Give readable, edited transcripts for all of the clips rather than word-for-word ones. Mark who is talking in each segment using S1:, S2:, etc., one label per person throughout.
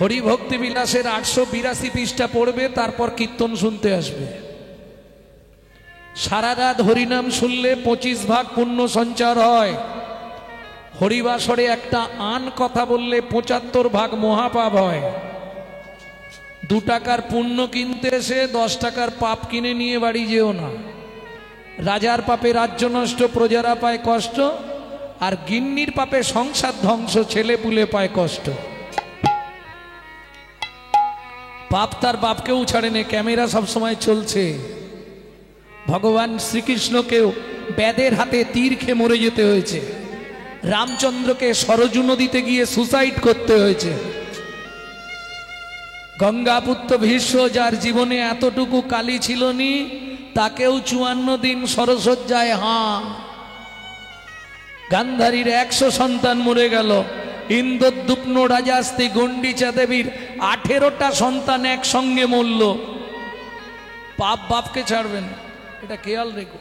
S1: হরিভক্তি বিলাসের 882 পৃষ্ঠা পড়বে, তারপর কীর্তন শুনতে আসবে। সারা রাত হরিনাম শুনলে 25 ভাগ পুণ্য সঞ্চার হয়। হরিবাসরে একটা আন কথা বললে 75 ভাগ মহাপাপ হয়। 2 টাকার পুণ্য কিনতে এসে 10 টাকার পাপ কিনে নিয়ে বাড়ি যেও না। রাজার পাপে রাজ্য নষ্ট, প্রজারা পায় কষ্ট, আর গিন্নির পাপে সংসার ধ্বংস, ছেলে পুলে পায় কষ্ট। পাপ তার বাপকেও ছাড়ে নে, ক্যামেরা সবসময় চলছে। ভগবান শ্রীকৃষ্ণকেও ব্যাদের হাতে তীর খেয়ে মরে যেতে হয়েছে। রামচন্দ্রকে সরজু নদীতে গিয়ে সুসাইড করতে হয়েছে। গঙ্গাপুত্র ভীষ্ম, যার জীবনে এতটুকু কালি ছিল নি, তাকেও 54 দিন সরসজ্জায় গান্ধারীর 100 সন্তান মরে গেল। ইন্দ্রদ্যুম্ন রাজাস্তি গণ্ডিচা দেবীর 18টা সন্তান একসঙ্গে মরল। পাপ বাপকে ছাড়বেন, এটা খেয়াল রেখো।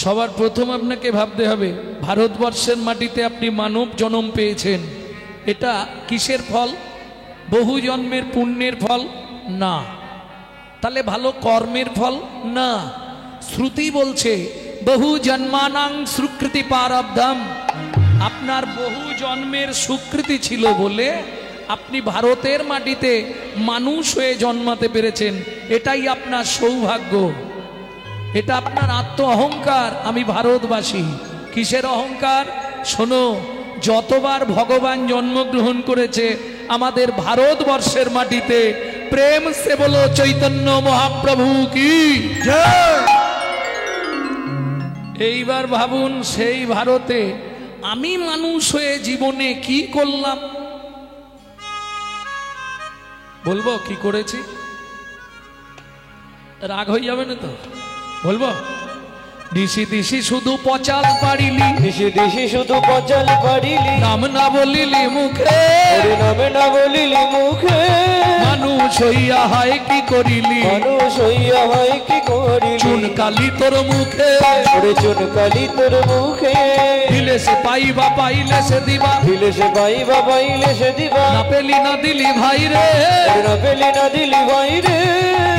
S1: সবার প্রথম আপনাকে ভাবতে হবে, ভারতবর্ষের মাটিতে আপনি মানব জন্ম পেয়েছেন, এটা কিসের ফল? বহু জন্মের পুণ্যের ফল না। তাহলে ভালো কর্মের ফল না। শ্রুতি বলছে বহু জন্মানাং সুকৃতি প্রারব্ধম। আপনার বহু জন্মের সুকৃতি ছিল বলে আপনি ভারতের মাটিতে মানুষ হয়ে জন্মাতে পেরেছেন। এটাই আপনার সৌভাগ্য, এটা আপনার আত্ম অহংকার। আমি ভারতবাসী। কিসের অহংকার? শোনো, যতবার ভগবান জন্মগ্রহণ করেছে আমাদের ভারতবর্ষের মাটিতে, প্রেম সে বলো চৈতন্য মহাপ্রভু কি জয়। এইবার ভাবুন, সেই ভারতে আমি মানুষ হয়ে জীবনে কি করলাম? বলবো কি করেছি? রাগ হয়ে যাবে না তো? বলবো, দিশি দিশি শুধু পচাল পারিলি,
S2: দিশি দিশি শুধু পচাল পারিলি,
S1: নাম না বলিলি মুখে,
S2: নাম না বলিলি মুখে,
S1: মানুষ হইয়া হয় কি করিলি,
S2: মানুষ হইয়া হয় কি করিলি,
S1: চুন কালি তোর মুখে,
S2: চুন কালি তোর মুখে,
S1: দিলে সে পাইবা পাইলে সে দিবা,
S2: দিলে সে পাইবা পাইলে সে দিবা,
S1: না পেলি না দিলি ভাই রে,
S2: না পেলি না দিলি ভাই রে,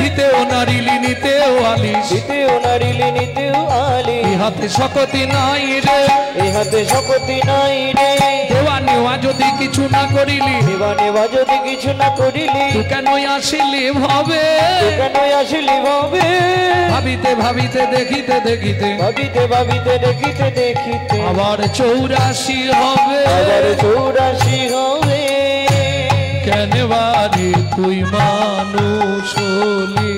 S1: দিতেও নারিলি নিতেও আলিস,
S2: দিতেও নারিলি নিতেও আলি,
S1: ইহাতে শকতি নাই রে,
S2: ইহাতে শকতি নাই রে,
S1: দেওয়া নেওয়া যদি কিছু না করিলি,
S2: দেওয়া নেওয়া যদি কিছু না করিলি,
S1: তুই কেন আসিলি ভবে,
S2: তুই কেন আসিলি ভবে,
S1: ভাবিতে ভাবিতে দেখিতে দেখিতে,
S2: ভাবিতে ভাবিতে দেখিতে দেখিতে,
S1: আবার 84 হবে,
S2: আবার 84 হবে,
S1: কেন বাড়ি তুই মানুষ হলি।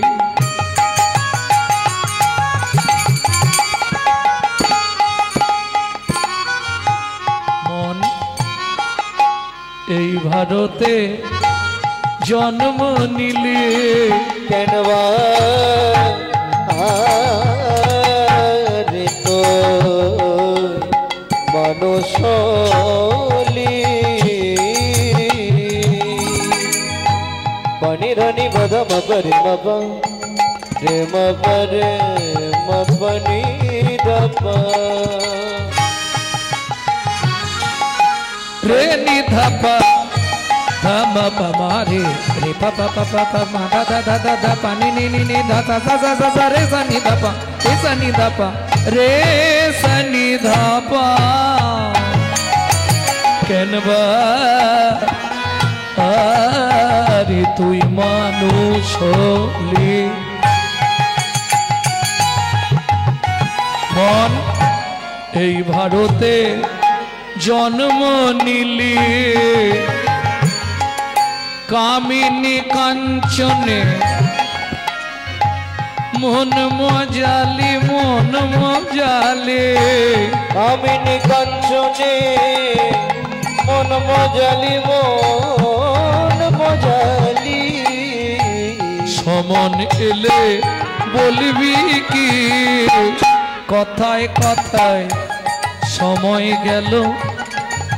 S1: মন এই ভারতে জন্ম নিলে,
S2: কেন রে তো মানুষ হলি, পানি রানি বাদা মপরে মপা রে মপরে মপনি দপা,
S1: রে নি ধাপা ধাম পামারে রে পাপা পাপা পামা দাদা দাদা দা পানি নি নি নি ধাতা সা সা সা সা রে সা নি ধাপা রে সা নি ধাপা রে সা নি ধাপা, কেনবা আরে তুই মানুষ হলি। মন এই ভারতে জন্ম নিলি, কামিনী কাঞ্চনে মন মজালি মন মজালে,
S2: কামিনী কাঞ্চনে মন মজালি মন মজালি,
S1: সমন এলে বলবি কি, কথায় কথায় সময় গেল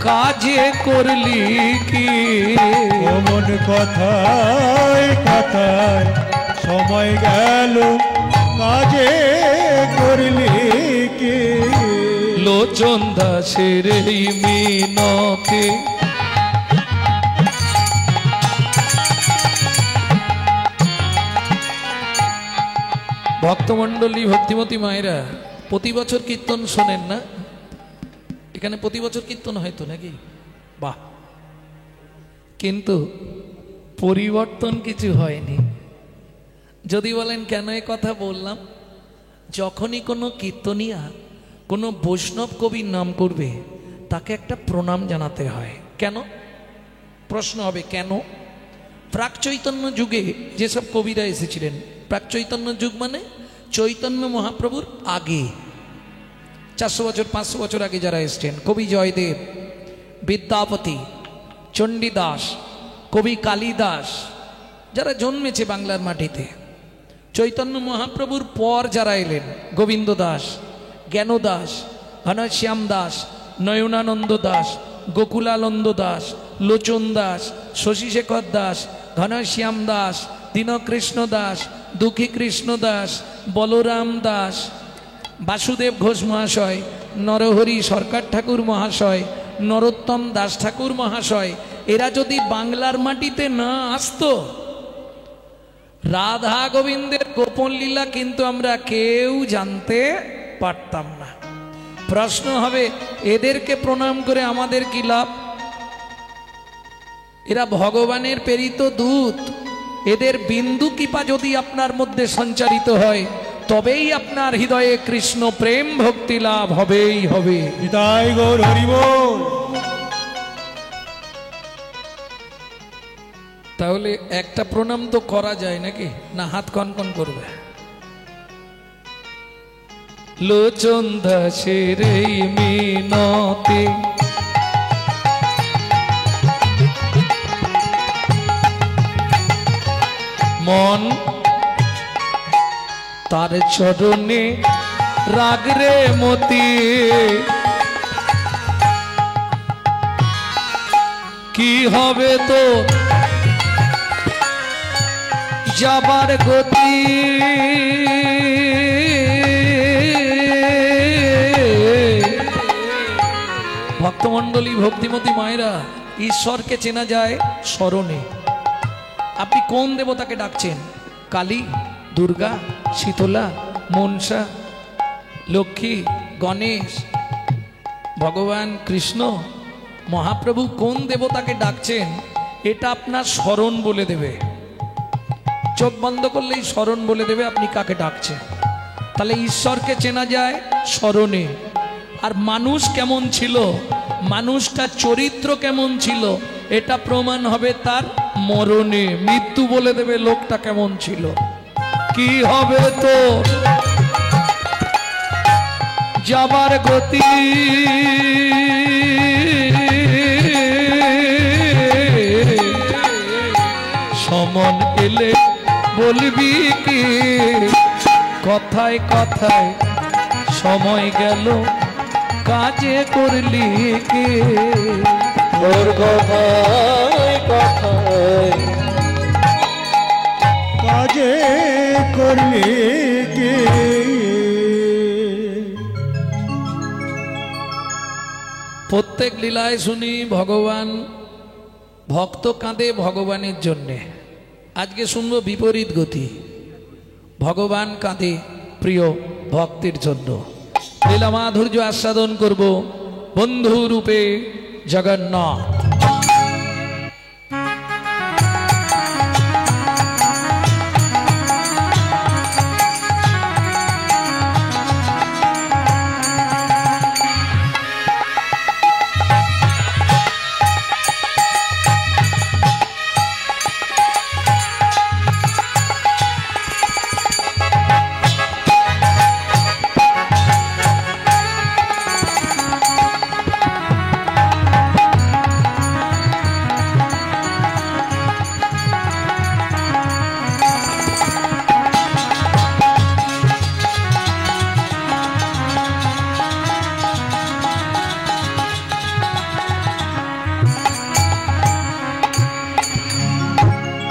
S1: কাজে করলি কি,
S3: মন কথায় কথায় সময় গেল কাজে করলি কি,
S1: লোচন দাসের এই মিনতি। ভক্তমণ্ডলী, ভক্তিমতী মায়েরা, প্রতি বছর কীর্তন শোনেন না? এখানে প্রতি বছর কীর্তন হয়তো নাকি? বাহ, কিন্তু পরিবর্তন কিছু হয়নি। যদি বলেন কেন এ কথা বললাম, যখনই কোনো কীর্তনিয়া কোনো বৈষ্ণব কবির নাম করবে তাকে একটা প্রণাম জানাতে হয়। কেন? প্রশ্ন হবে কেন? প্রাক চৈতন্য যুগে যেসব কবিরা এসেছিলেন, প্রাক চৈতন্য যুগ মানে চৈতন্য মহাপ্রভুর আগে, 400 বছর 500 বছর আগে যারা এসছেন, কবি জয়দেব, বিদ্যাপতি, চণ্ডীদাস, কবি কালিদাস, যারা জন্মেছে বাংলার মাটিতে, চৈতন্য মহাপ্রভুর পর যারা এলেন, গোবিন্দ দাস, জ্ঞানদাস, ঘনশ্যাম দাস, নয়নানন্দ দাস, গোকুলানন্দ দাস, লোচন দাস, শশীশেখর দাস, ঘনশ্যাম দাস, দীনকৃষ্ণ দাস, দুঃখী কৃষ্ণ দাস, বলরাম দাস, বাসুদেব ঘোষ মহাশয়, নরহরি সরকার ঠাকুর মহাশয়, নরোত্তম দাস ঠাকুর মহাশয়, এরা যদি বাংলার মাটিতে না আসতো, রাধা গোবিন্দের গোপন লীলা কিন্তু আমরা কেউ জানতে পারতাম না। প্রশ্ন হবে, এদেরকে প্রণাম করে আমাদের কি লাভ? এরা ভগবানের প্রেরিত দূত। এদের বিন্দু কৃপা যদি আপনার মধ্যে সঞ্চারিত হয়, তবেই আপনার হৃদয়ে কৃষ্ণ প্রেম ভক্তি লাভ হবেই হবে।
S3: নিতাই গৌর হরি বল।
S1: তাহলে একটা প্রণাম তো করা যায় নাকি? না হাত কনকন করবে? লোচন দাসের এই মিনতি, মন তার চরণে রাগরে মতি, কি হবে তো যাবার গতি, ভক্তমণ্ডলী, ভক্তিমতী মায়েরা, ঈশ্বরকে চেনা যায় স্মরণে। আপনি কোন দেবতাকে ডাকছেন? কালী, দুর্গা, শীতলা, মনসা, লক্ষ্মী, গণেশ, ভগবান কৃষ্ণ, মহাপ্রভু কোন দেবতাকে ডাকছেন এটা আপনার স্মরণ বলে দেবে। চোখ বন্ধ করলেই স্মরণ বলে দেবে আপনি কাকে ডাকছেন। তাহলে ঈশ্বরকে চেনা যায় স্মরণে। আর মানুষ কেমন ছিল, মানুষটার চরিত্র কেমন ছিল, এটা প্রমাণ হবে তার মরণে। মৃত্যু বলে দেবে লোকটা কেমন ছিল। কি হবে তো যাবার গতি, সমন এলে বলবি কি, কথায় কথায় সময় গেল কাজে করলি কি,
S2: ওর কথায় কথায়
S3: কাজে করলি কি।
S1: প্রত্যেক লীলায় শুনি ভগবান, ভক্ত কাঁদে ভগবানের জন্যে। আজকে শুনবো বিপরীত গতি, ভগবান কাঁদে প্রিয় ভক্তির জন্য। লীলা মাধুর্য আস্বাদন করব বন্ধু রূপে জগন্নাথ।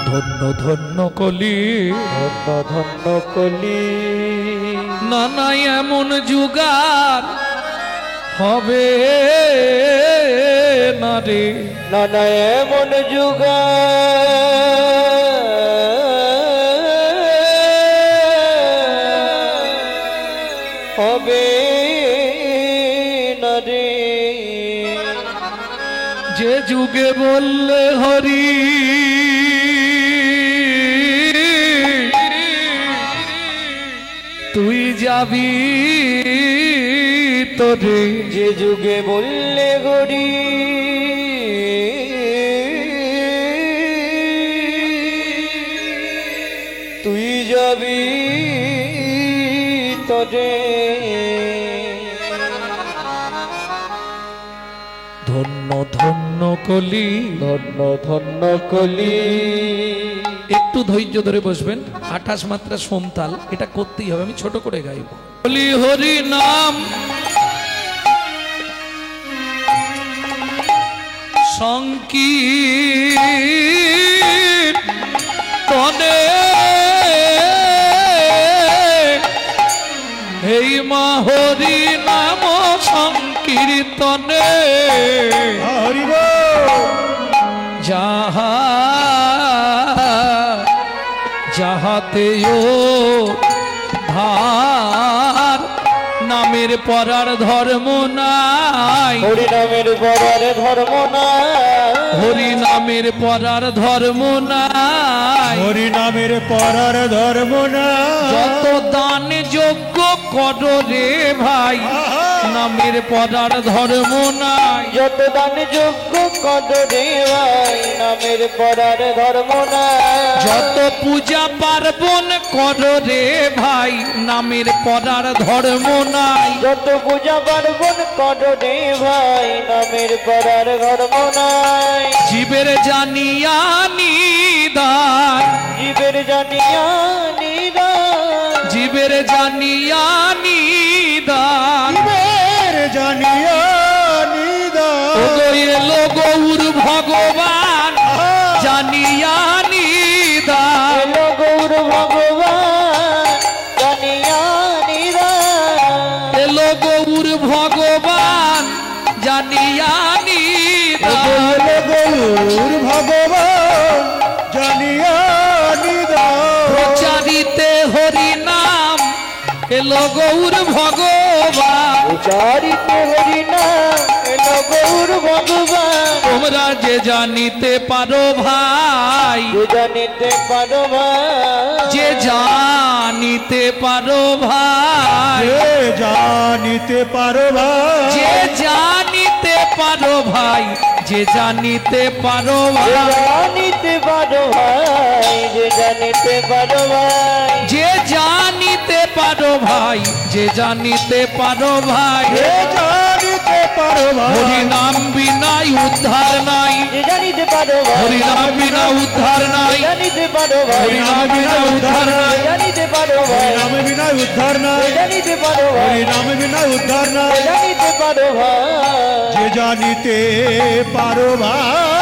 S1: ধন্য ধন্য কলি,
S2: ধন্য ধন্য কলি,
S1: নানা এমন যুগার হবে না রে।
S2: নানা এমন যুগা হবে না রে।
S1: যে যুগে বললে হরি তুই যাবি তোরে,
S2: যে যুগে বললে গরি তুই যাবি তরে।
S1: ধন্য ধন্য কলি,
S2: ধন্য ধন্য কলি।
S1: একটু ধৈর্য ধরে বসবেন। 28 মাত্রা সোমতাল, এটা করতেই হবে, আমি ছোট করে গাইব। বলি হরি নাম সংকীর্তনে হেই মা হরি নাম সংকীর্তনে
S3: হরি বল।
S1: যাহা যাহাতে ধার নামের পরার ধর্ম নাই,
S2: হরি নামের পরার ধর্ম নাই,
S1: হরি নামের পরার ধর্ম নাই।
S3: হরি নামের পরার ধর্ম না।
S1: যত দান যোগ্য করো রে ভাই, নামের পরার ধর্ম নাই।
S2: যত দান যোগ্য কত রে ভাই, নামের পরার ধর্ম নাই।
S1: যত পূজা পার্বণ করো রে ভাই, নামের পরার ধর্ম নাই।
S2: যত পূজা পার্বণ কত রে ভাই, নামের পরার ধর্ম নাই।
S1: জীবের জানিয়া নিদান,
S2: জীবের জানিয়া নিদান,
S1: জীবের জানিয়া নিদান।
S3: জীবের জানিয়া নিদান।
S1: ওগো এলো গৌর ভগবান জানিয়া নিদান।
S2: এলো গৌর ভগবান জানিয়া নিদান।
S1: এলো গৌর ভগবান জানিয়া নিদান।
S3: বলে গৌর ভগবান জানিয়া নিদান।
S1: প্রচারিতে হরি নাম এলো গৌর ভগবান।
S2: উচারিতে হরি নাম এলো গৌর ভগবান।
S1: তোমরা যে জানিতে পারো ভাই,
S2: যে জানিতে পারো ভাই,
S1: যে জানিতে পারো ভাই,
S3: যে জানিতে পারো ভাই,
S1: যে জানিতে পারো ভাই, যে জানিতে পারো
S2: যে
S1: ভাই,
S2: জানিতে পারো ভাই, যে জানিতে পারো ভাই,
S1: যে জানিতে পারো ভাই, যে জানিতে পারো ভাই।
S3: যে জানিতে পারো ভাই।
S1: হরি নাম বিনাই উদ্ধার নাই,
S2: যে জানিতে পারো ভাই,
S1: হরি নাম বিনা উদ্ধার নাই,
S2: জানিতে পারো ভাই,
S1: হরি নাম বিনা উদ্ধার নাই।
S2: জানিতে পারো ভাই,
S3: হরি নামে বিনা উদ্ধার নাই,
S2: জানিতে পারো ভাই,
S3: হরি নামে বিনা উদ্ধার নাই।
S2: জানিতে পারো ভাই।
S3: যে জানিতে পারো ভাই।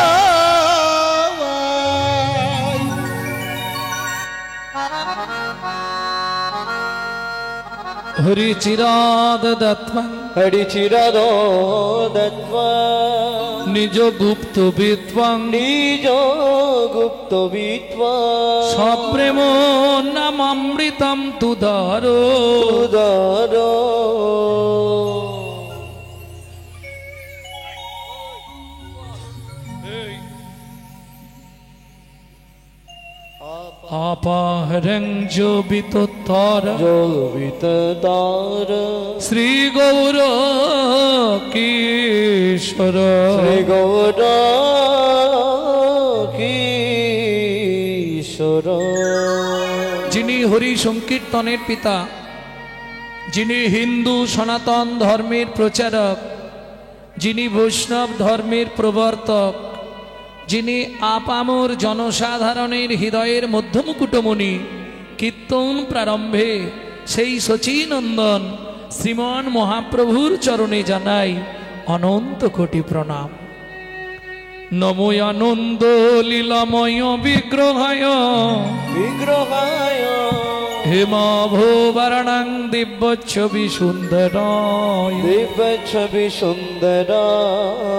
S1: হরি চিরাদ দত্তং
S2: হরি চিরদ দত্ত্বা
S1: নিজ গুপ্ত বিদ্বাং
S2: নিজ গুপ্ত বিদ্বা
S1: সপ্রেম নামামৃতম তুদার।
S2: উদার
S1: আপাহরং জোবিতোত্তর
S2: জবিত তার
S1: শ্রী গৌর কিশোর।
S2: শ্রী গৌর কিশোর।
S1: যিনি হরি সংকীর্তনের পিতা, যিনি হিন্দু সনাতন ধর্মের প্রচারক, যিনি বৈষ্ণব ধর্মের প্রবর্তক, যিনি আপামর জনসাধারণের হৃদয়ের মধ্যমকুটমণি, কীর্তন প্রারম্ভে সেই শচীনন্দন শ্রীমান মহাপ্রভুর চরণে জানাই অনন্ত কোটি প্রণাম। নমো আনন্দ লীলাময় বিগ্রহায়
S2: বিগ্রহায়
S1: হেমাভো বরণং দিব্যচ্ছবি সুন্দরায়
S2: দিব্য ছবি সুন্দরায়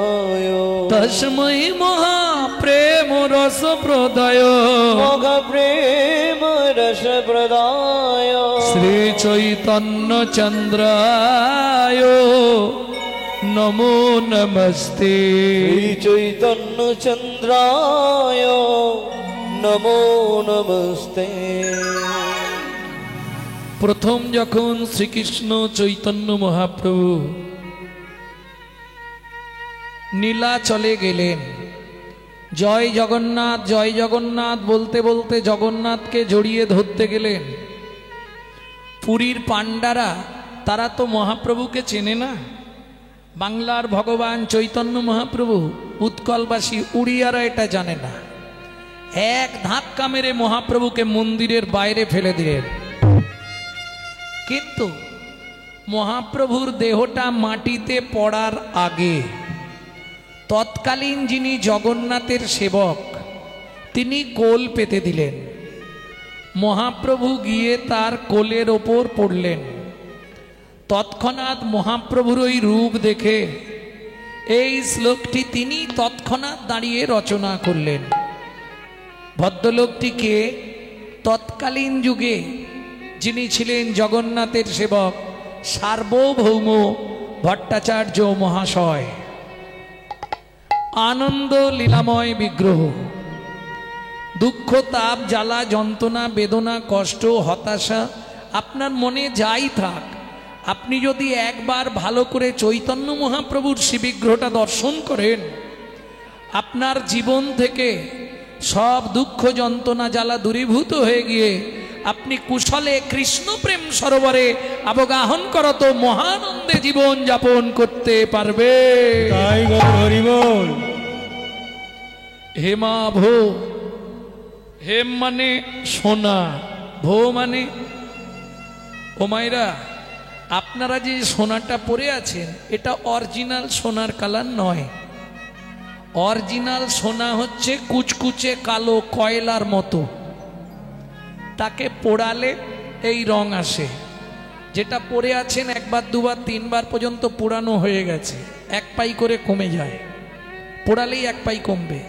S1: তস্मै মহাপ্রেম রস প্রদায়
S2: মগ প্রেম রস প্রদায়
S1: শ্রী চৈতন্য চন্দ্রায় নমো নমস্তে।
S2: শ্রী চৈতন্য চন্দ্রায় নমো নমস্তে।
S1: প্রথম যখন শ্রীকৃষ্ণ চৈতন্য মহাপ্রভু নীলাচলে গেলেন, জয় জগন্নাথ বলতে বলতে জগন্নাথকে জড়িয়ে ধরতে গেলেন। পুরীর পাণ্ডারা তারা তো মহাপ্রভুকে চেনে না। বাংলার ভগবান চৈতন্য মহাপ্রভু, উৎকলবাসী উড়িয়ারা এটা জানে না। এক ধাক্কা মেরে মহাপ্রভুকে মন্দিরের বাইরে ফেলে দিলেন। কিন্তু মহাপ্রভুর দেহটা মাটিতে পড়ার আগে তৎকালীন যিনি জগন্নাথের সেবক তিনি কোল পেতে দিলেন। মহাপ্রভু গিয়ে তার কোলের ওপর পড়লেন। তৎক্ষণাৎ মহাপ্রভুর ওই রূপ দেখে এই শ্লোকটি তিনি তৎক্ষণাৎ দাঁড়িয়ে রচনা করলেন। ভদ্রলোকটিকে তৎকালীন যুগে যিনি ছিলেন জগন্নাথের সেবক সার্বভৌম ভট্টাচার্য মহাশয়। আনন্দ লীলাময় বিগ্রহ। দুঃখ তাপ জ্বালা যন্ত্রণা বেদনা কষ্ট হতাশা আপনার মনে যাই থাক, আপনি যদি একবার ভালো করে চৈতন্য মহাপ্রভুর শ্রীবিগ্রহটা দর্শন করেন, আপনার জীবন থেকে সব দুঃখ যন্ত্রণা জ্বালা দূরীভূত হয়ে গিয়ে আপনি কুশলে কৃষ্ণ প্রেম সরোবরে অবগাহন করত মহানন্দে জীবন যাপন করতে পারবে।
S3: তাই গো হরি বল।
S1: হেমা ভো, হেম মানে সোনা, ভো মানে ও মাইরা, আপনারা যে সোনাটা পরে আছেন এটা অরিজিনাল সোনার কালার নয়। অরিজিনাল সোনা হচ্ছে কুচকুচে কালো কয়লার মতো, তাকে পোড়ালে এই রং আসে। যেটা পরে আছেন একবার দুবার তিনবার পর্যন্ত পোড়ানো হয়ে গেছে, এক পাই করে কমে যায়, পোড়ালেই এক পাই কমবে।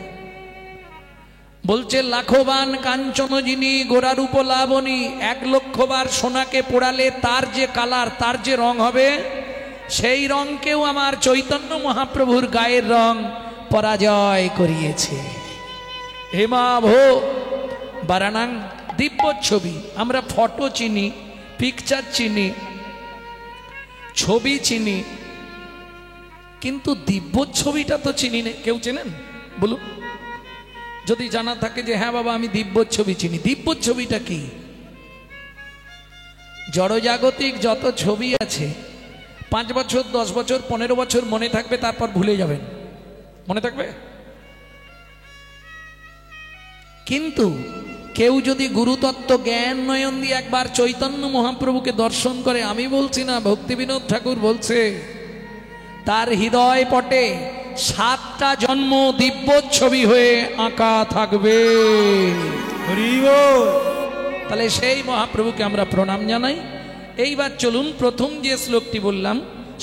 S1: বলছে লাখবান কাঞ্চন যিনি গোড়ার উপলাবনী, 1,00,000 বার সোনাকে পোড়ালে তার যে কালার, তার যে রং হবে, সেই রংকেও আমার চৈতন্য মহাপ্রভুর গায়ের রং পরাজয় করিয়েছে। হেমা ভো বারানাং দিব্য ছবি। আমরা ফটো চিনি, পিকচার চিনি, ছবি চিনি, কিন্তু দিব্য ছবিটা তো চিনি না। কেউ চেনেন বলুন? যদি জানা থাকে যে হ্যাঁ বাবা আমি দিব্য ছবি চিনি। দিব্য ছবিটা কি? জড়জাগতিক যত ছবি আছে 5 বছর 10 বছর 15 বছর মনে থাকবে, তারপর ভুলে যাবেন। মনে থাকবে? কিন্তু কেউ যদি গুরুতত্ত্ব জ্ঞান নয়ন দিয়ে একবার চৈতন্য মহাপ্রভুকে দর্শন করে, আমি বলছি না, ভক্তি বিনোদ ঠাকুর বলছে, তার হৃদয় পটে 7টা জন্ম দিব্য ছবি হয়ে আঁকা থাকবে। তাহলে সেই মহাপ্রভুকে আমরা প্রণাম জানাই। এইবার চলুন প্রথম যে শ্লোকটি বললাম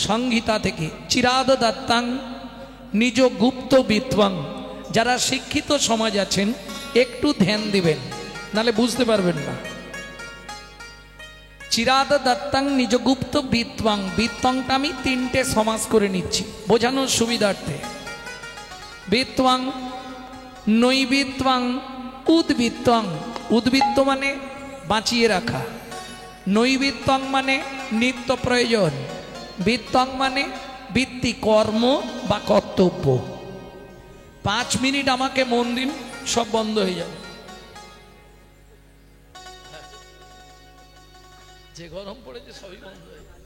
S1: সংহিতা থেকে, চিরাদ দত্তাং নিজ গুপ্ত বিত্বাং। যারা শিক্ষিত সমাজ আছেন একটু ধ্যান দিবেন, নালে বুঝতে পারবেন না। চিরাদ দত্তাং নিজ গুপ্ত বিত্বাং। বিত্তংটা আমি 3টে সমাস করে নিচ্ছি বোঝানোর সুবিধার্থে। বিত্বাং, নৈবিত্বাং, উদ্বৃত্তাং। উদ্বৃত্ত মানে বাঁচিয়ে রাখা, নৈবিত্তাং মানে নিত্য প্রয়োজন, বিত্তাং মানে বৃত্তি কর্ম বা কর্তব্য। 5 মিনিট আমাকে মন দিন, সব বন্ধ হয়ে যাবে। যে গরম পড়েছে সবই বন্ধ হয়ে যাবে।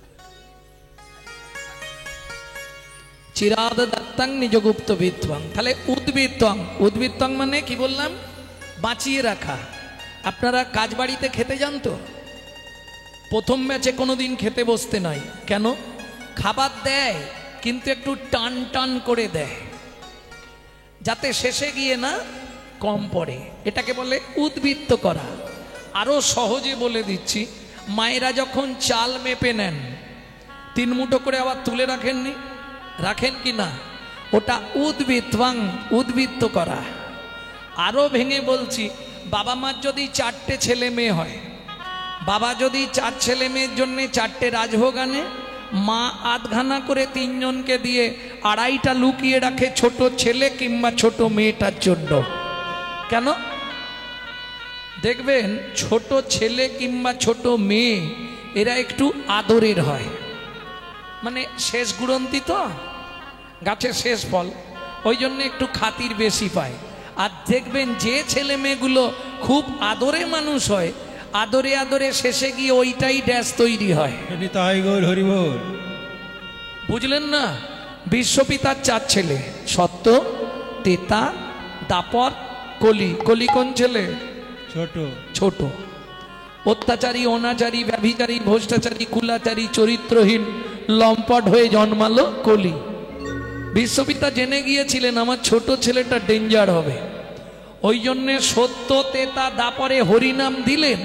S1: চিরাদ দত্তাং নিজ গুপ্ত বিত্বাং। তাহলে উদ্বৃত্তাং, উদ্বৃত্তাং মানে কি বললাম? বাঁচিয়ে রাখা। আপনারা কাজ বাড়িতে খেতে যান তো, প্রথম ম্যাচে কোনোদিন খেতে বসতে নাই কেন? খাবার দেয় কিন্তু একটু টান টান করে দেয়, যাতে শেষে গিয়ে না কম পড়ে। এটাকে বলে উদ্বৃত্ত করা। আরো সহজে বলে দিচ্ছি, মায়েরা যখন চাল মেপে নেন 3 মুঠো করে আবার তুলে রাখেননি, রাখেন কি না? ওটা উদ্বৃত্তাং, উদ্বৃত্ত করা। আরো ভেঙে বলছি, বাবা মার যদি 4টে ছেলে মেয়ে হয়, বাবা যদি 4 ছেলে মেয়ের জন্য 4টে রাজভোগ আনে, মা আধখানা করে 3 জনকে দিয়ে 2.5টা লুকিয়ে রাখে ছোট ছেলে কিংবা ছোট মেয়েটার জন্য। কেন? দেখবেন ছোট ছেলে কিংবা ছোট মেয়ে এরা একটু আদরের হয়, মানে শেষ গুড়ন্তি তো, গাছের শেষ ফল, ওই জন্য একটু খাতির বেশি পায়। আর দেখবেন যে ছেলে মেয়েগুলো খুব আদরে মানুষ হয়, আদরে আদরে শেষে গিয়ে ওইটাই ড্যাশ তৈরি হয়।
S3: তাই গৌর হরি বল।
S1: বুঝলেন না? বিশ্বপিতার 4 ছেলে, সত্য, তেতা, দাপর, কলি। কলি কোন ছেলে?
S3: ছোট
S1: ছোট। অত্যাচারী, অনাচারী, ব্যভিচারী, ভ্রষ্টাচারী, কুলাচারী, চরিত্রহীন, লম্পট হয়ে জন্মালো কলি। বিশ্বপিতা জেনে গিয়েছিলেন আমার ছোট ছেলেটা ডেঞ্জার হবে, ওই জন্যে সত্য, তেতা, দাপরে হরিনাম দিলেন,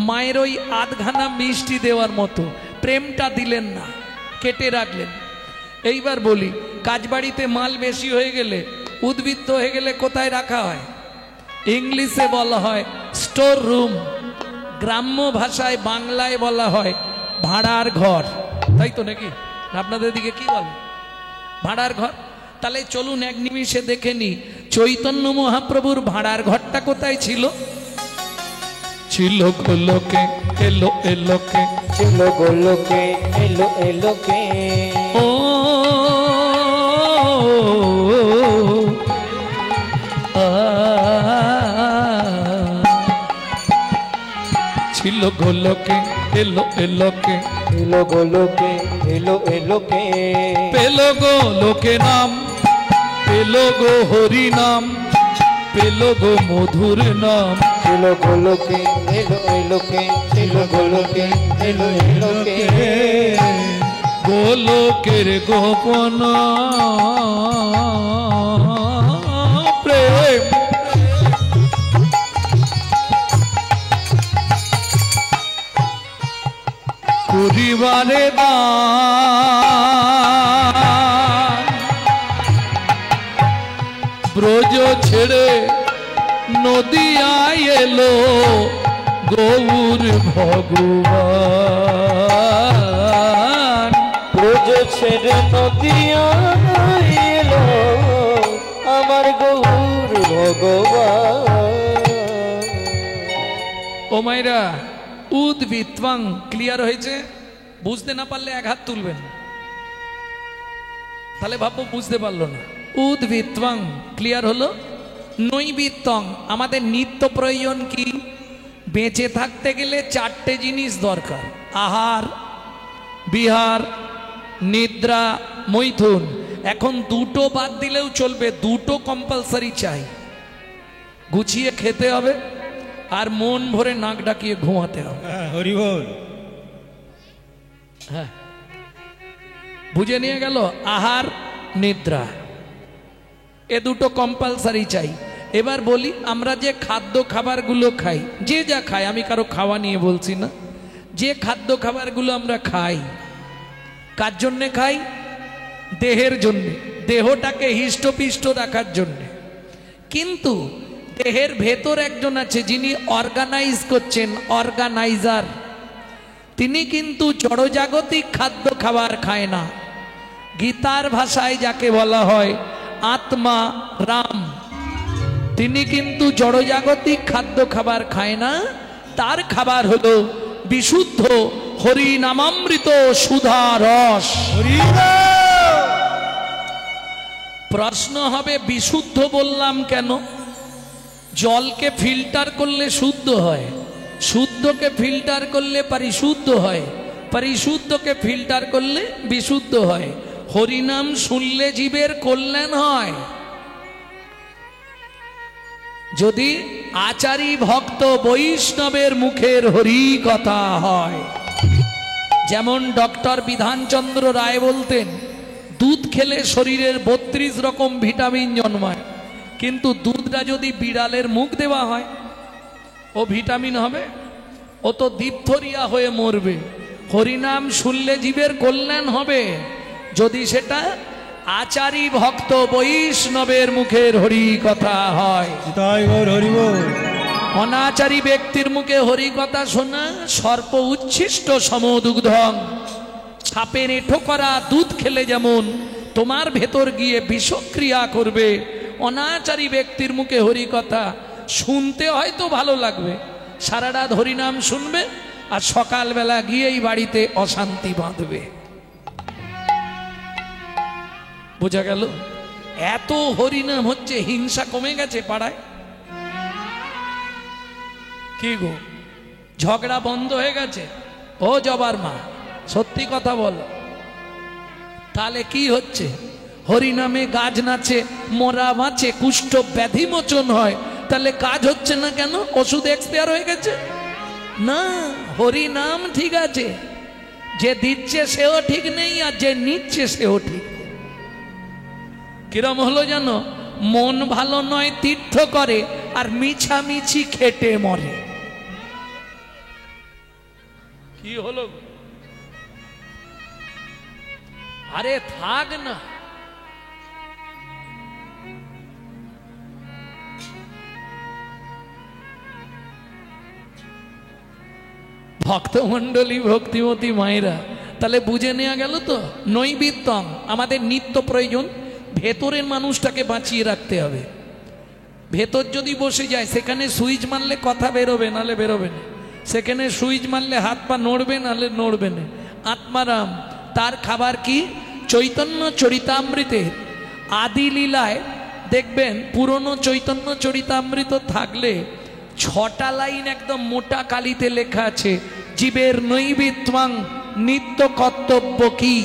S1: মায়ের ওই আধখানা মিষ্টি দেওয়ার মতো, প্রেমটা দিলেন না, কেটে রাখলেন। এইবার বলি, কাজবাড়িতে মাল বেশি হয়ে গেলে, উদ্বৃত্ত হয়ে গেলে কোথায় রাখা হয়? ইংলিশে বলা হয় স্টোর রুম, গ্রাম্য ভাষায় বাংলায় বলা হয় ভাড়ার ঘর, তাই তো নাকি? আপনাদের দিকে কি বলে? ভাড়ার ঘর। তাহলে চলুন এক নিমিষে দেখে নি চৈতন্য মহাপ্রভুর ভাড়ার ঘরটা কোথায় ছিল। ছিল গোলকে, এলো এলোকে,
S2: ছিল গোলকে, এলো এলোকে।
S1: ও ছিল গোলকে, এলো এলোকে,
S2: এলো গোলকে, এলো এলোকে।
S1: পেলো গো লোকে নাম, পেলো গো হরি নাম, পেলো গো মধুর নাম।
S2: ছিল গোলকে, এলো এলোকে, ছিল গোলকে, এলো এলোকে।
S1: গোলকের গোপন প্রেম, পরিবারে দান, ব্রজ ছেড়ে নদিয়ায় এলো গৌর ভগবান।
S2: ব্রজ ছেড়ে নদিয়া এলো আমার গৌর ভগবান।
S1: ও মাইরা, উদ্বৃত্তাং ক্লিয়ার হয়েছে? বুঝতে না পারলে 1 হাত তুলবেন, তাহলে ভাববো বুঝতে পারলো না। উদ্বৃত্তাং ক্লিয়ার হলো। নৈবৃত্তং, আমাদের নিত্য প্রয়োজন কি? বেঁচে থাকতে গেলে 4টে জিনিস দরকার, আহার, বিহার, নিদ্রা, মৈথুন। এখন 2টো বাদ দিলেও চলবে, 2টো কম্পালসারি চাই। গুছিয়ে খেতে হবে আর মন ভরে নাক ডাকিয়ে ঘুমাতে হবে।
S3: হরি বল।
S1: হ্যাঁ, বুঝে নিয়ে গেল? আহার, নিদ্রা, এ 2টো কম্পালসারি চাই। এবার বলি, আমরা যে খাদ্য খাবারগুলো খাই, যে যা খাই, আমি কারো খাওয়া নিয়ে বলছি না, যে খাদ্য খাবারগুলো আমরা খাই, কার জন্যে খাই? দেহের জন্যে, দেহটাকে হিষ্টপিষ্ট রাখার জন্যে। কিন্তু দেহের ভেতর একজন আছে যিনি অর্গানাইজ করছেন, অর্গানাইজার। তিনি কিন্তু জড়জাগতিক খাদ্য খাবার খায় না, গীতার ভাষায় যাকে বলা হয় আত্মা রাম, তিনি কিন্তু জড়জাগতিক খাদ্য খাবার খায় না। তার খাবার হলো বিশুদ্ধ হরি নামামৃত সুধা রস। প্রশ্ন হবে, বিশুদ্ধ বললাম কেন? জলকে ফিল্টার করলে শুদ্ধ হয়, শুদ্ধকে ফিল্টার করলে পরিশুদ্ধ হয়, পরিশুদ্ধকে ফিল্টার করলে বিশুদ্ধ হয়। হরিনাম শুনলে জীবের কল্যাণ হয়। যদি আচারী ভক্ত বৈষ্ণবের মুখের হরি কথা হয়, যেমন ডক্টর বিধানচন্দ্র রায় বলতেন, দুধ খেলে শরীরের 32 রকম ভিটামিন জন্মায়, কিন্তু দুধটা যদি বিড়ালের মুখ দেওয়া হয়, ও ভিটামিন হবে? ও তো ডিপথোরিয়া হয়ে মরবে। হরিনাম শুনলে জীবের কল্যাণ হবে যদি সেটা আচারী ভক্ত বৈষ্ণবের মুখের হরি কথা হয়।
S3: তাই গৌর হরি বল।
S1: অনাচারী ব্যক্তির মুখে হরি কথা শোনা সর্প উচ্ছিষ্ট সমদুগ্ধং। সাপের এঁঠো করা দুধ খেলে যেমন তোমার ভেতর গিয়ে বিষক্রিয়া করবে, অনাচারী ব্যক্তির মুখে হরি কথা শুনতে হয়তো ভালো লাগবে, সারা রাত হরিনাম শুনবে আর সকালবেলা গিয়েই বাড়িতে অশান্তি বাঁধবে। বোঝা গেল? এত হরিনাম হচ্ছে, হিংসা কমে গেছে পাড়ায়। কি গো, ঝগড়া বন্ধ হয়ে গেছে? ও জবার মা, সত্যি কথা বলো। তাহলে কি হচ্ছে? হরিনামে গাছ নাচে, মরা বাঁচে, কুষ্ঠ ব্যাধি মোচন হয়, তাহলে কাজ হচ্ছে না কেন? ওষুধ এক্সপায়ার হয়ে গেছে? না, হরিনাম ঠিক আছে, যে দিচ্ছে সেও ঠিক নেই আর যে নিচ্ছে সেও ঠিক নেই। কিরম হলো জানো? মন ভালো নয় তীর্থ করে আর মিছামিছি খেটে মরে। কি হলো? আরে থাক না। ভক্তমণ্ডলী, ভক্তিমতী মায়েরা, তাহলে বুঝে নেওয়া গেল তো নৈবিত্যং আমাদের নিত্য প্রয়োজন। ভেতরের মানুষটাকে বাঁচিয়ে রাখতে হবে। ভেতর যদি বসে যায়, সেখানে সুইচ মারলে কথা বেরোবে, নালে বেরোবে না। সেখানে সুইচ মারলে হাত পা নড়বে, নালে নড়বে না। আত্মারাম, তার খাবার কি? চৈতন্য চরিতামৃতের আদি লীলায় দেখবেন, পুরনো চৈতন্য চরিতামৃত থাকলে 6টা লাইন একদম মোটা কালিতে লেখা আছে, জীবের নৈবিত্বাং নিত্য কর্তব্য কি।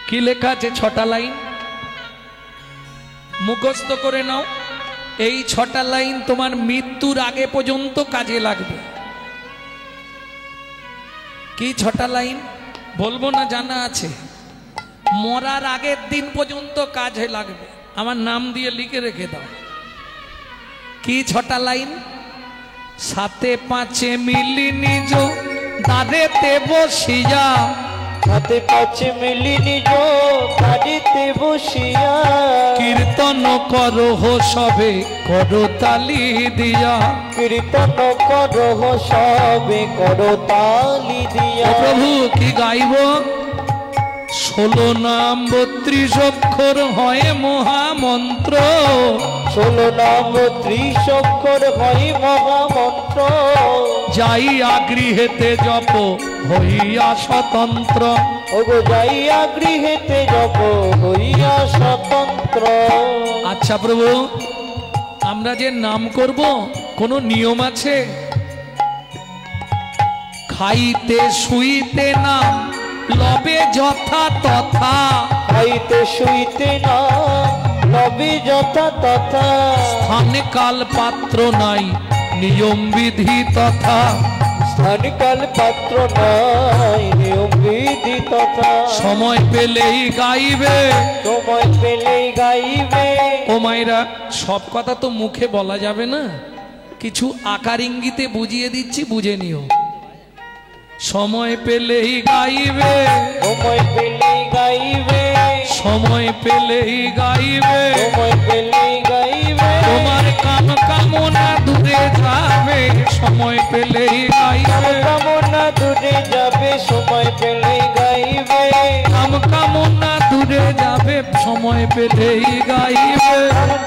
S1: কি লেখা আছে? 6টা লাইন মুখস্থ করে নাও। এই 6টা লাইন তোমার মৃত্যুর আগে পর্যন্ত কাজে লাগবে। কি 6টা লাইন বলবো না, জানা আছে। মরার আগের দিন পর্যন্ত কাজে লাগবে। আমার নাম দিয়ে লিখে রেখে দাও। কি 6টা লাইন? 7 5 মিলি নিজ দাঁড়েতে বসিয়া,
S2: 7 5 মিলি নিজ দাঁড়িতে বসিয়া,
S1: কীর্তন করহ সবে করো তালি দিয়া।
S2: কীর্তন করহ সবে করো তালি দিয়া।
S1: ও প্রভু, কি গাইব? 16 নাম 32 অক্ষর হয় মহামন্ত্র,
S2: 16 নাম 30 অক্ষর হয় মহামন্ত্র।
S1: যাইয়া গৃহেতে জপ হইয়া স্বতন্ত্র।
S2: ওগো যাইয়া গৃহেতে জপ হইয়া স্বতন্ত্র।
S1: আচ্ছা প্রভু, আমরা যে নাম করব কোনো নিয়ম আছে? খাইতে শুইতে নাম লবে যথা তথা,
S2: খাইতে শুইতে না লবে যথা তথা।
S1: স্থানে কাল পাত্র নাই নিয়ম বিধি তথা,
S2: স্থান কাল পাত্র নাই নিয়ম বিধি তথা।
S1: সময় পেলেই গাইবে,
S2: সময় পেলেই গাইবে।
S1: ও মায়েরা, সব কথা তো মুখে বলা যাবে না, কিছু আকার ইঙ্গিতে বুঝিয়ে দিচ্ছি, বুঝে নিও। সময় পেলেই গাইবে,
S2: সময় পেলেই গাইবে,
S1: সময় পেলেই গাইবে,
S2: সময় পেলেই গাইবে।
S1: তোমার কাম কামনা দূরে যাবে, সময় পেলেই গাইবে।
S2: কামনা দূরে যাবে, সময় পেলেই গাইবে।
S1: কাম কামনা দূরে যাবে, সময় পেলেই গাইবে।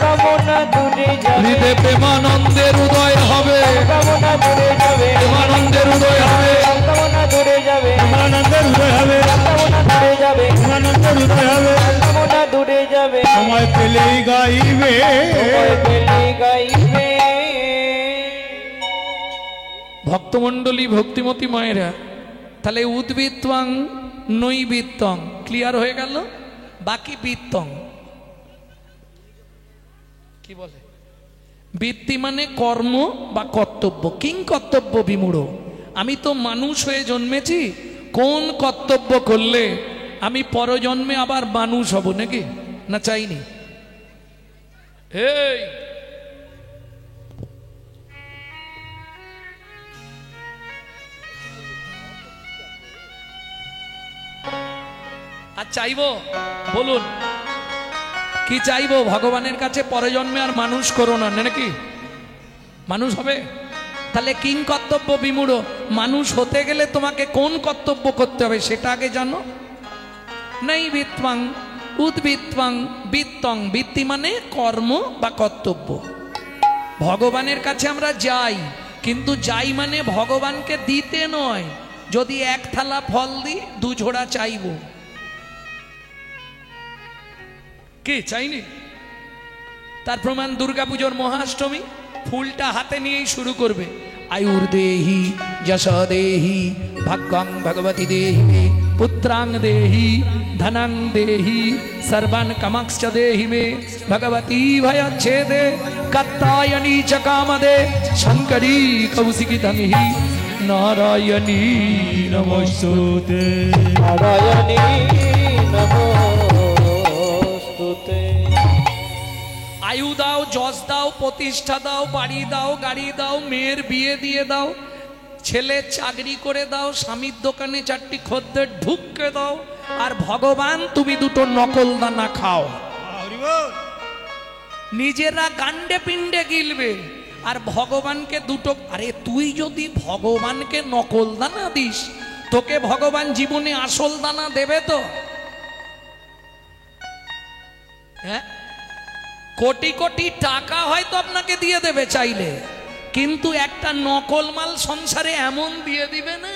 S2: কামনা দূরে যাবে,
S1: হৃদয়ে প্রেমানন্দের উদয় হবে,
S2: কামনা দূরে যাবে,
S1: প্রেমানন্দের উদয় হবে,
S2: কামনা দূরে যাবে,
S3: আনন্দের উদয় হবে,
S2: কামনা দূরে যাবে,
S3: আনন্দের উদয় হবে।
S2: কামনা দূরে যাবে।
S3: সময় পেলেই গাইবে,
S2: সময় পেলেই গাইবে।
S1: ভক্তমণ্ডলী, ভক্তিমতী মায়েরা, তাহলে উদ্বৃত্তং নৈবৃত্তং ক্লিয়ার হয়ে গেল। বাকি বৃত্তং কি বলে? বৃত্তি মানে কর্ম বা কর্তব্য। কিং কর্তব্য বিমূঢ়, আমি তো মানুষ হয়ে জন্মেছি, কোন কর্তব্য করলে আমি পরজন্মে আবার মানুষ হব নাকি? না চাইনি। এই আর চাইবো? বলুন কি চাইবো? ভগবানের কাছে পরজন্মে আর মানুষ করো না, নাকি মানুষ হবে? তাহলে কিং কর্তব্য বিমূঢ়। মানুষ হতে গেলে তোমাকে কোন কর্তব্য করতে হবে সেটা আগে জানো। নাই বিত্বাং উদ্বৃত্তাং বৃত্তং, বৃত্তি মানে কর্ম বা কর্তব্য। ভগবানের কাছে আমরা যাই, কিন্তু যাই মানে ভগবানকে দিতে নয়। যদি এক থালা ফল দিই, দু ঝোড়া চাইব, কে চাইনি? তার প্রমাণ দুর্গাপুজোর মহাষ্টমী, ফুলটা হাতে নিয়েই শুরু করবে। আয়ুর দেহি যশ দেহি ভাগ্যং ভগবতী দেহি মে, পুত্রাং দেহি ধনং দেহি সর্বান কামাক্ষ দেহি মে, ভগবতী ভয়চ্ছেদে কাত্যায়নী চ কামদে, শঙ্করী কৌশিকী ধনহি নারায়ণী নমস্তুতে।
S2: নারায়ণী নমস্তুতে।
S1: আয়ু দাও, যশ দাও, প্রতিষ্ঠা দাও, বাড়ি দাও, গাড়ি দাও, মেয়ের বিয়ে দিয়ে দাও, ছেলে চাকরি করে দাও, স্বামীর দোকানে 4টি খদ্দের ঢুককে দাও, আর ভগবান তুমি দুটো নকল দানা খাও। নিজেরা গান্ডে পিণ্ডে গিলবে আর ভগবানকে দুটো। আরে তুই যদি ভগবানকে নকল দানা দিস, তোকে ভগবান জীবনে আসল দানা দেবে তো? হ্যাঁ, কোটি কোটি টাকা হয়তো আপনাকে দিয়ে দেবে চাইলে, কিন্তু একটা নকল মাল সংসারে এমন দিয়ে দিবে না,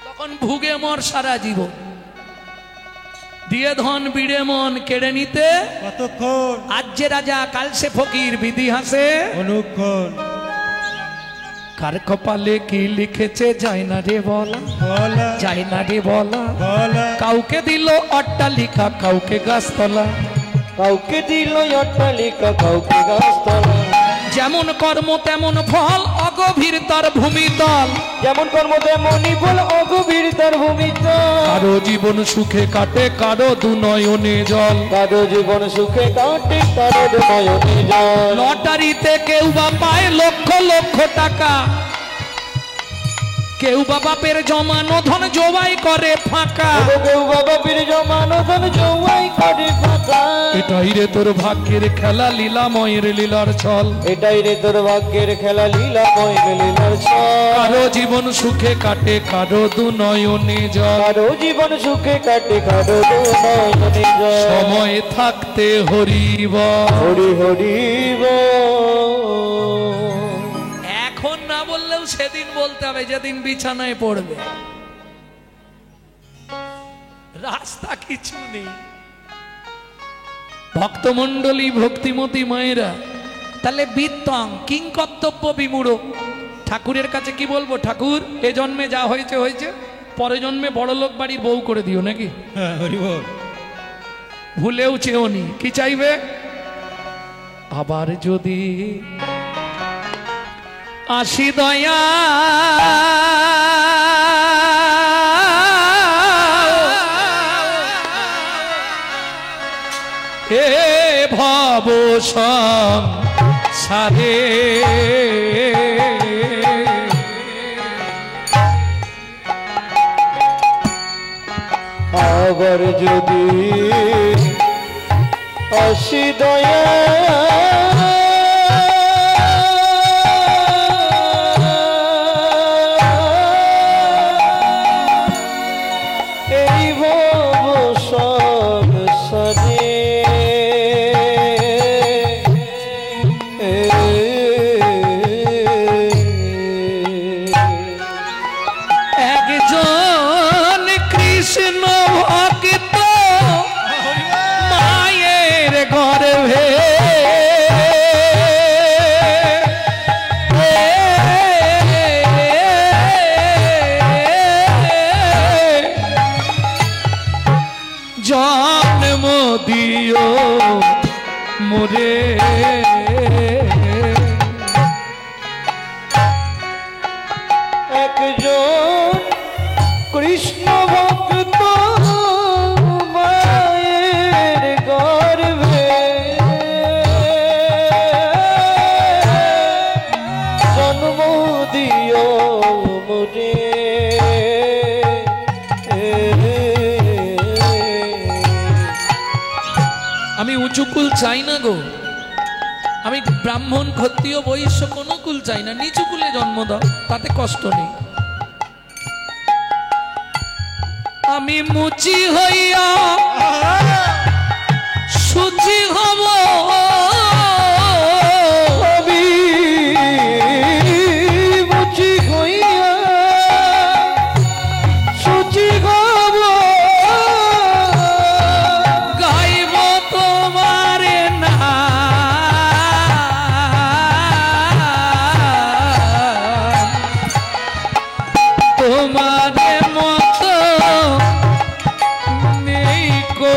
S1: তখন ভুগে মর সারা জীবন। দিয়ে ধন বিড়ে মন কেড়ে নিতে
S3: কতক্ষণ?
S1: আজ যে রাজা কাল সে ফকির, বিধি হাসে
S3: অনুক্ষণ।
S1: কার কপালে কি লিখেছে যায় না রে বলা,
S3: বলা
S1: যায় না রে বলা।
S3: বলা।
S1: কাউকে দিল অট্টালিকা, কাউকে গাছতলা,
S2: কাউকে দিল অট্টালিকা, কাউকে গাছতলা।
S1: যেমন কর্ম তেমন ফল, অগভীর তার ভূমিতল।
S2: যেমন কর্ম তেমনই ফল, অগভীর তার ভূমিতল।
S1: কারো জীবন সুখে কাটে, কারো দু নয়নে জল।
S2: কারো জীবন সুখে কাটে, কারো নয়নে জল।
S1: লটারিতে কেউ বা পায় লক্ষ লক্ষ টাকা, কেউ বা বাপের জমানো ধন জবাই করে ফাঁকা।
S2: কেউ বাবা পীর জমানো ধন জবাই করে ফাঁকা।
S1: এটাই রে তোর ভাগ্যের খেলা, লীলাময়ের লীলার ছল।
S2: এটাই রে তোর ভাগ্যের খেলা, লীলাময় লীলার ছল।
S1: কারো জীবন সুখে কাটে, কারো দু নয়নে জল।
S2: কারো জীবন সুখে কাটে, কারো নয়নে জল।
S1: সময় থাকতে হরিব,
S2: হরি হরি বল।
S1: এখন না বললেও সেদিন বলতে হবে, যেদিন বিছানায় পড়বে। রাস্তা কিছু নেই। ভক্তমন্ডলী, ভক্তিমতী মায়েরা, তাহলে বিত্তং কিং কর্তব্য বিমূঢ়। ঠাকুরের কাছে কি বলবো? ঠাকুর, এ জন্মে যা হয়েছে হয়েছে, পরে জন্মে বড় লোক বাড়ির বউ করে দিও নাকি?
S3: হ্যাঁ, হরি বল।
S1: ভুলেও চেওনি। কি চাইবে? আবার যদি আসি দয়া হে ভব সংসারে,
S2: আবার যদি আসি দয়া এই ভব সংসারে,
S1: একজন কৃষ্ণ ভক্ত মায়ের গর্ভে জন্ম দিও মোরে,
S2: একজন কৃষ্ণ ভক্ত
S1: আমি উঁচু কুল চাই না গো, আমি ব্রাহ্মণ ক্ষত্রিয় বৈশ্য কোনো কুল চাই না, নিচু কুলে জন্ম দাও, তাতে কষ্ট নেই। আমি মুচি হইয়া সুচি হব,
S2: আমি মুচি হইয়া সুচি হব,
S1: গাইব তোমার নাম, তোমার মতো নেই কো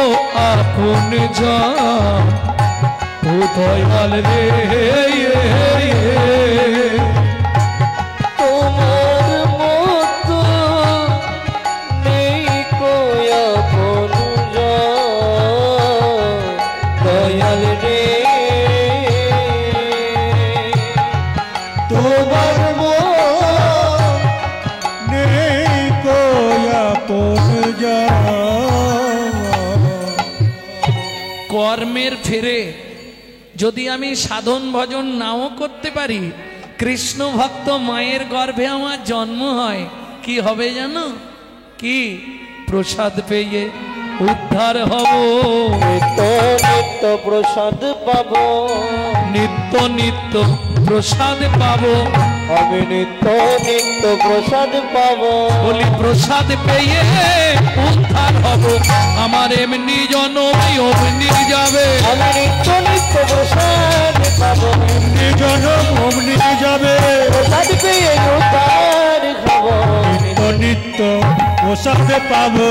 S1: আপন জন, ও দয়াল রে।
S2: তোমার মতো নেই কই আপনজন, দয়াল রে। তোমার
S3: নেই কোয়া পূজা।
S1: কর্মের ফেরে যদি আমি সাধন ভজন নাও করতে পারি, কৃষ্ণ ভক্ত মায়ের গর্ভে আমার জন্ম হয়, কি হবে জানো? কি প্রসাদ পেয়ে উদ্ধার হব,
S2: নিত্য নিত্য প্রসাদ পাবো,
S1: নিত্য নিত্য প্রসাদ পাবো।
S2: আমি নিত্য নিত্য প্রসাদ পাবো,
S1: বলি প্রসাদ পেয়ে উদ্ধার হব, আমার এমনি জনম অমনি যাবে।
S2: আমি নিত্য নিত্য প্রসাদ পাবো,
S3: জনম অমনি যাবে,
S2: প্রসাদ পেয়ে উদ্ধার খাবো,
S3: নিত্য নিত্য প্রসাদ পাবো।